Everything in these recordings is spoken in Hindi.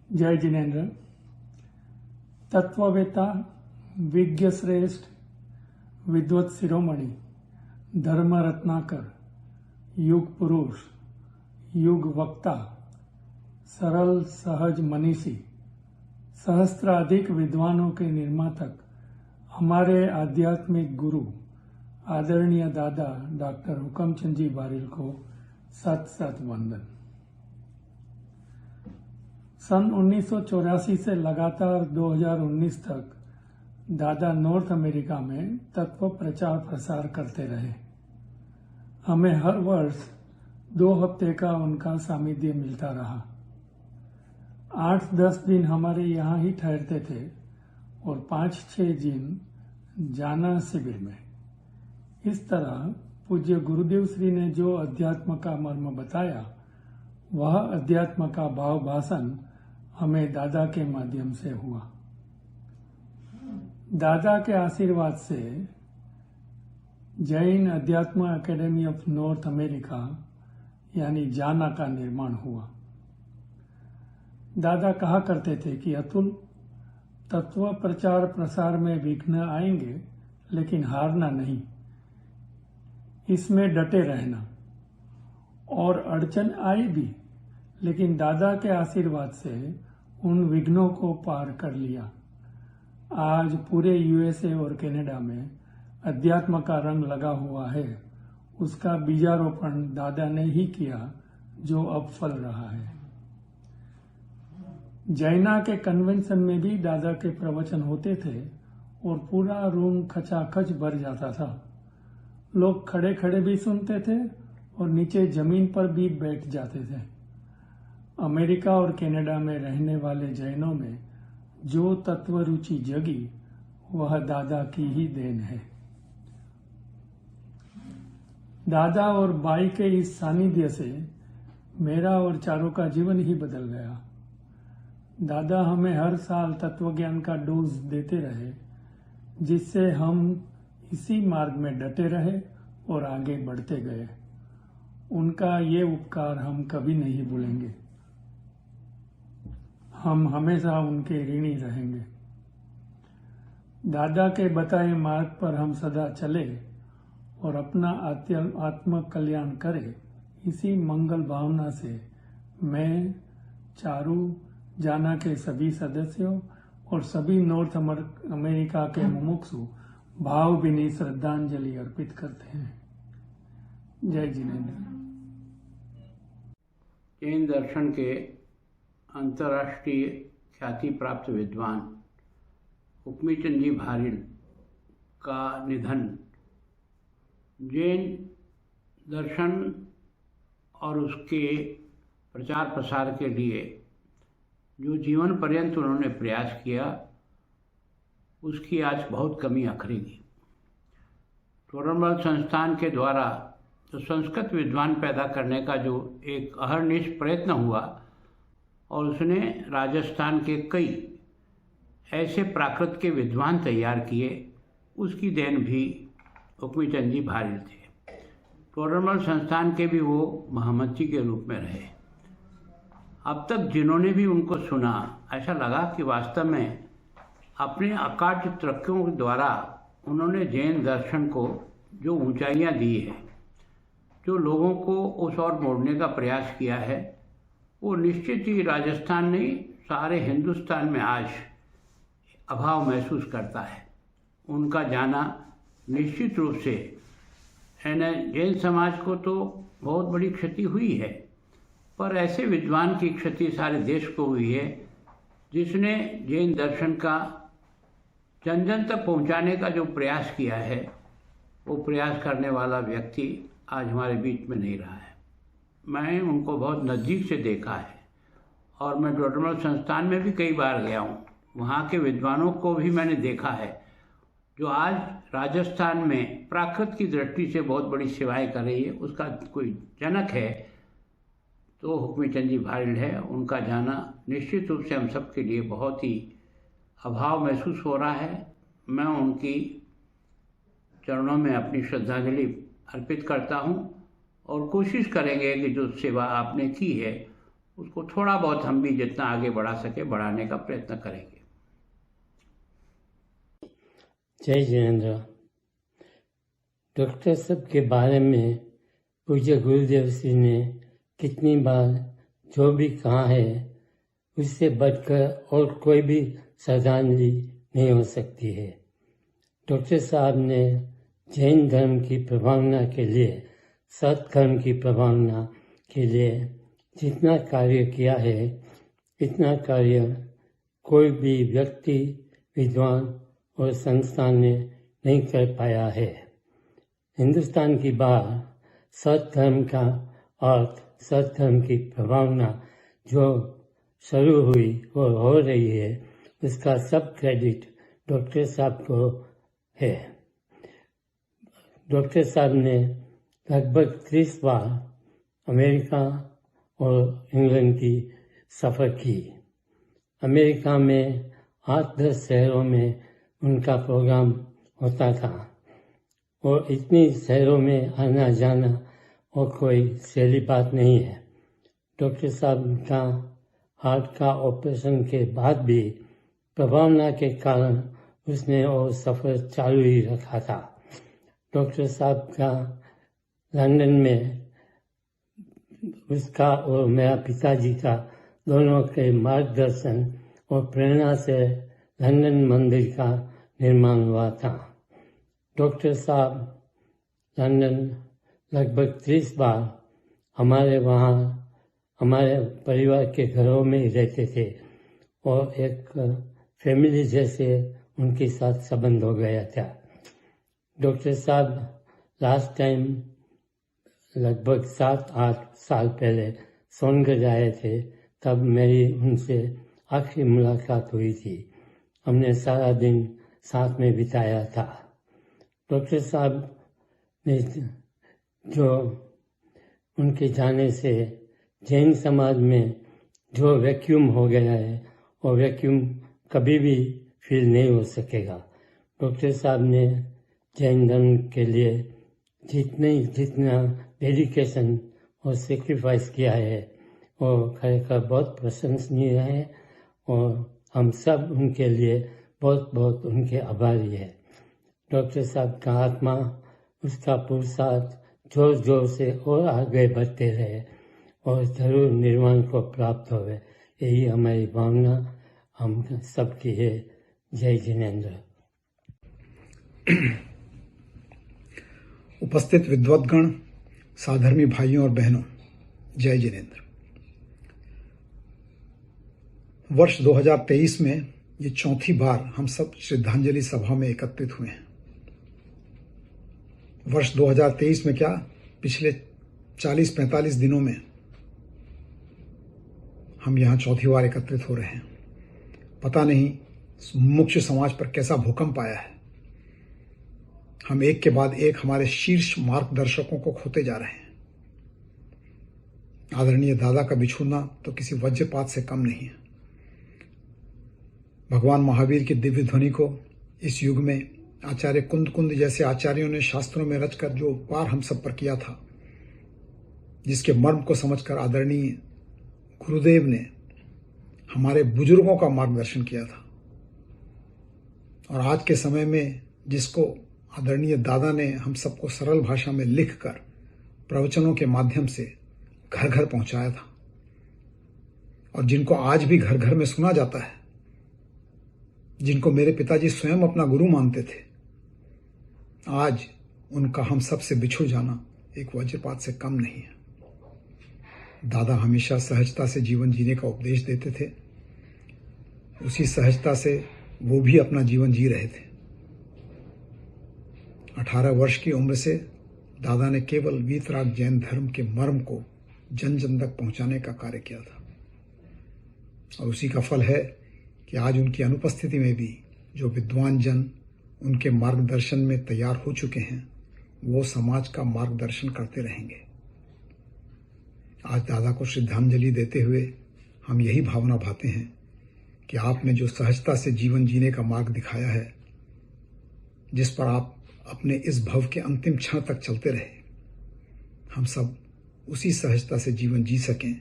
जय जिनेन्द्र। तत्ववेता, विज्ञ श्रेष्ठ, विद्वत शिरोमणि, धर्म रत्नाकर, युग पुरुष, युग वक्ता, सरल सहज मनीषी, सहस्त्राधिक विद्वानों के निर्मातक, हमारे आध्यात्मिक गुरु आदरणीय दादा डॉक्टर हुकमचंद जी बारिल को सत सत वंदन। सन 1984 से लगातार 2019 तक दादा नॉर्थ अमेरिका में तत्व प्रचार प्रसार करते रहे। हमें हर वर्ष 2 हफ्ते का उनका सानिध्य मिलता रहा। 8-10 दिन हमारे यहाँ ही ठहरते थे और 5-6 दिन जाना शिविर में। इस तरह पूज्य गुरुदेव श्री ने जो अध्यात्म का मर्म बताया, वह अध्यात्म का भाव भाषण हमें दादा के माध्यम से हुआ। दादा के आशीर्वाद से जैन अध्यात्म एकेडमी ऑफ नॉर्थ अमेरिका यानी जाना का निर्माण हुआ। दादा कहा करते थे कि अतुल, तत्व प्रचार प्रसार में विघ्न आएंगे, लेकिन हारना नहीं, इसमें डटे रहना। और अड़चन आई भी, लेकिन दादा के आशीर्वाद से उन विघ्नों को पार कर लिया। आज पूरे यूएसए और कनाडा में अध्यात्म का रंग लगा हुआ है। उसका बीजारोपण दादा ने ही किया, जो अब फल रहा है। जैना के कन्वेंशन में भी दादा के प्रवचन होते थे और पूरा रूम खचाखच भर जाता था। लोग खड़े खड़े भी सुनते थे और नीचे जमीन पर भी बैठ जाते थे। अमेरिका और कनाडा में रहने वाले जैनों में जो तत्व रुचि जगी, वह दादा की ही देन है। दादा और बाई के इस सानिध्य से मेरा और चारों का जीवन ही बदल गया। दादा हमें हर साल तत्वज्ञान का डोज देते रहे, जिससे हम इसी मार्ग में डटे रहे और आगे बढ़ते गए। उनका ये उपकार हम कभी नहीं भूलेंगे। हम हमेशा उनके ऋणी रहेंगे। दादा के बताए मार्ग पर हम सदा चले और अपना आत्म कल्याण करें, इसी मंगल भावना से मैं, चारू, जाना के सभी सदस्यों और सभी नॉर्थ अमेरिका के मुमुक्षु भावभीनी श्रद्धांजलि अर्पित करते हैं। जय जिनेन्द्र। जैन दर्शन के अंतर्राष्ट्रीय ख्याति प्राप्त विद्वान हुकमचंद जी बारिल का निधन जैन दर्शन और उसके प्रचार प्रसार के लिए जो जीवन पर्यंत उन्होंने प्रयास किया, उसकी आज बहुत कमी अखरेगी। टोरनमल संस्थान के द्वारा जो संस्कृत विद्वान पैदा करने का जो एक अहर्निश प्रयत्न हुआ, और उसने राजस्थान के कई ऐसे प्राकृत के विद्वान तैयार किए, उसकी देन भी हुकमचंद जी बारिल थे। टोरनमल संस्थान के भी वो महामंत्री के रूप में रहे। अब तक जिन्होंने भी उनको सुना, ऐसा लगा कि वास्तव में अपने अकाट्य तर्कों के द्वारा उन्होंने जैन दर्शन को जो ऊंचाइयां दी है, जो लोगों को उस ओर मोड़ने का प्रयास किया है, वो निश्चित ही राजस्थान नहीं, सारे हिंदुस्तान में आज अभाव महसूस करता है। उनका जाना निश्चित रूप से जैन समाज को तो बहुत बड़ी क्षति हुई है, पर ऐसे विद्वान की क्षति सारे देश को हुई है, जिसने जैन दर्शन का जन जन तक पहुंचाने का जो प्रयास किया है, वो प्रयास करने वाला व्यक्ति आज हमारे बीच में नहीं रहा है। मैं उनको बहुत नज़दीक से देखा है और मैं टोरनमल संस्थान में भी कई बार गया हूँ। वहाँ के विद्वानों को भी मैंने देखा है, जो आज राजस्थान में प्राकृत की दृष्टि से बहुत बड़ी सेवाएं कर रही है। उसका कोई जनक है तो हुकमचंद जी बारिल है। उनका जाना निश्चित रूप से हम सब के लिए बहुत ही अभाव महसूस हो रहा है। मैं उनकी चरणों में अपनी श्रद्धांजलि अर्पित करता हूँ और कोशिश करेंगे कि जो सेवा आपने की है उसको थोड़ा बहुत हम भी जितना आगे बढ़ा सके बढ़ाने का प्रयत्न करेंगे। जय जिनेंद्र। डॉक्टर साहब के बारे में पूज्य गुरुदेव जी ने कितनी बार जो भी कहा है उससे बढ़कर और कोई भी श्रद्धांजलि नहीं हो सकती है। डॉक्टर साहब ने जैन धर्म की प्रभावना के लिए, सत्कर्म की प्रभावना के लिए जितना कार्य किया है, इतना कार्य कोई भी व्यक्ति, विद्वान और संस्थान ने नहीं कर पाया है। हिंदुस्तान की बात सत्कर्म का अर्थ, सत्कर्म की प्रभावना जो शुरू हुई और हो रही है, उसका सब क्रेडिट डॉक्टर साहब को है। डॉक्टर साहब ने लगभग 30 बार अमेरिका और इंग्लैंड की सफ़र की। अमेरिका में 8-10 शहरों में उनका प्रोग्राम होता था और इतनी शहरों में आना जाना और कोई सहेली बात नहीं है। डॉक्टर साहब का हार्ट का ऑपरेशन के बाद भी प्रभावना के कारण उसने वो सफ़र चालू ही रखा था। डॉक्टर साहब का लंदन में उसका और मेरा पिताजी का दोनों के मार्गदर्शन और प्रेरणा से लंदन मंदिर का निर्माण हुआ था। डॉक्टर साहब लंदन लगभग 30 बार हमारे वहाँ, हमारे परिवार के घरों में ही रहते थे और एक फैमिली जैसे उनके साथ संबंध हो गया था। डॉक्टर साहब लास्ट टाइम लगभग 7-8 साल पहले सोनगढ़ आए थे, तब मेरी उनसे आखिरी मुलाकात हुई थी। हमने सारा दिन साथ में बिताया था। डॉक्टर साहब ने जो उनके जाने से जैन समाज में जो वैक्यूम हो गया है, वो वैक्यूम कभी भी फिल नहीं हो सकेगा। डॉक्टर साहब ने जैन धर्म के लिए जितना डेडिकेशन और सेक्रीफाइस किया है वो खरेखर बहुत प्रशंसनीय है और हम सब उनके लिए बहुत बहुत उनके आभारी है। डॉक्टर साहब का आत्मा, उसका पुरुषार्थ जोर जोर से और आगे बढ़ते रहे और जरूर निर्वाण को प्राप्त होवे, यही हमारी भावना हम सबकी है। जय जिनेंद्र। उपस्थित विद्वद्गण, साधर्मी भाइयों और बहनों, जय जिनेंद्र। वर्ष 2023 में ये चौथी बार हम सब श्रद्धांजलि सभा में एकत्रित हुए हैं। वर्ष 2023 में क्या, पिछले 40-45 दिनों में हम यहाँ चौथी बार एकत्रित हो रहे हैं। पता नहीं मुख्य समाज पर कैसा भूकंप आया है। हम एक के बाद एक हमारे शीर्ष मार्गदर्शकों को खोते जा रहे हैं। आदरणीय दादा का बिछुड़ना तो किसी वज्रपात से कम नहीं है। भगवान महावीर की दिव्य ध्वनि को इस युग में आचार्य कुंद जैसे आचार्यों ने शास्त्रों में रचकर जो उपकार हम सब पर किया था, जिसके मर्म को समझकर आदरणीय गुरुदेव ने हमारे बुजुर्गों का मार्गदर्शन किया था, और आज के समय में जिसको आदरणीय दादा ने हम सबको सरल भाषा में लिखकर प्रवचनों के माध्यम से घर घर पहुंचाया था, और जिनको आज भी घर घर में सुना जाता है, जिनको मेरे पिताजी स्वयं अपना गुरु मानते थे, आज उनका हम सबसे बिछुड़ जाना एक वज्रपात से कम नहीं है। दादा हमेशा सहजता से जीवन जीने का उपदेश देते थे। उसी सहजता से वो भी अपना जीवन जी रहे थे। 18 वर्ष की उम्र से दादा ने केवल वीतराग जैन धर्म के मर्म को जन जन तक पहुंचाने का कार्य किया था, और उसी का फल है कि आज उनकी अनुपस्थिति में भी जो विद्वान जन उनके मार्गदर्शन में तैयार हो चुके हैं, वो समाज का मार्गदर्शन करते रहेंगे। आज दादा को श्रद्धांजलि देते हुए हम यही भावना भाते हैं कि आपने जो सहजता से जीवन जीने का मार्ग दिखाया है, जिस पर आप अपने इस भव के अंतिम क्षण तक चलते रहे, हम सब उसी सहजता से जीवन जी सकें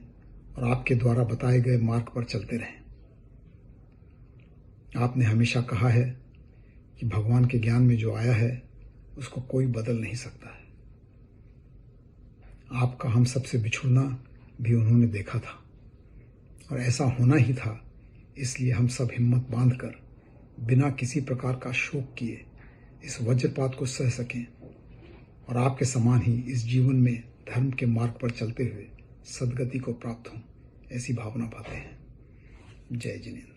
और आपके द्वारा बताए गए मार्ग पर चलते रहें। आपने हमेशा कहा है कि भगवान के ज्ञान में जो आया है उसको कोई बदल नहीं सकता है। आपका हम सबसे बिछुड़ना भी उन्होंने देखा था और ऐसा होना ही था, इसलिए हम सब हिम्मत बांधकर बिना किसी प्रकार का शोक किए इस वज्रपात को सह सकें और आपके समान ही इस जीवन में धर्म के मार्ग पर चलते हुए सद्गति को प्राप्त हों, ऐसी भावना पाते हैं। जय जिनेंद्र।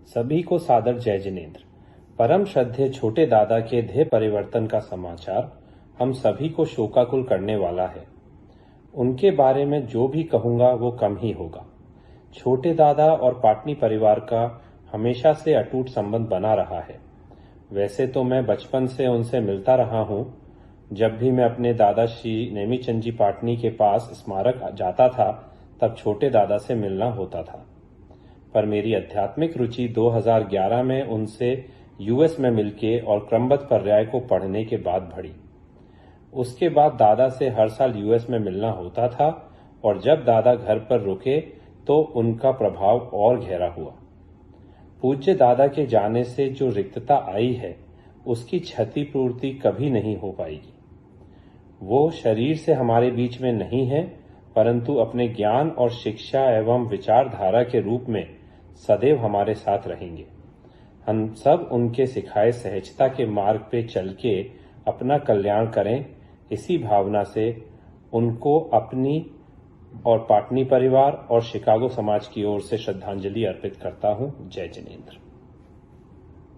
सभी को सादर जय जिनेंद्र। परम श्रद्धेय छोटे दादा के ध्येय परिवर्तन का समाचार हम सभी को शोकाकुल करने वाला है। उनके बारे में जो भी कहूंगा वो कम ही होगा। छोटे दादा और पाटनी परिवार का हमेशा से अटूट संबंध बना रहा है। वैसे तो मैं बचपन से उनसे मिलता रहा हूं। जब भी मैं अपने दादा श्री नेमीचंद जी पाटनी के पास स्मारक जाता था तब छोटे दादा से मिलना होता था, पर मेरी आध्यात्मिक रुचि 2011 में उनसे यूएस में मिलके और क्रमबद्ध पर्याय को पढ़ने के बाद बढ़ी। उसके बाद दादा से हर साल यूएस में मिलना होता था और जब दादा घर पर रुके तो उनका प्रभाव और गहरा हुआ। पूज्य दादा के जाने से जो रिक्तता आई है उसकी क्षतिपूर्ति कभी नहीं हो पाएगी। वो शरीर से हमारे बीच में नहीं है, परंतु अपने ज्ञान और शिक्षा एवं विचारधारा के रूप में सदैव हमारे साथ रहेंगे। हम सब उनके सिखाए सहजता के मार्ग पे चल के अपना कल्याण करें, इसी भावना से उनको अपनी और पाटनी परिवार और शिकागो समाज की ओर से श्रद्धांजलि अर्पित करता हूं। जय जिनेंद्र।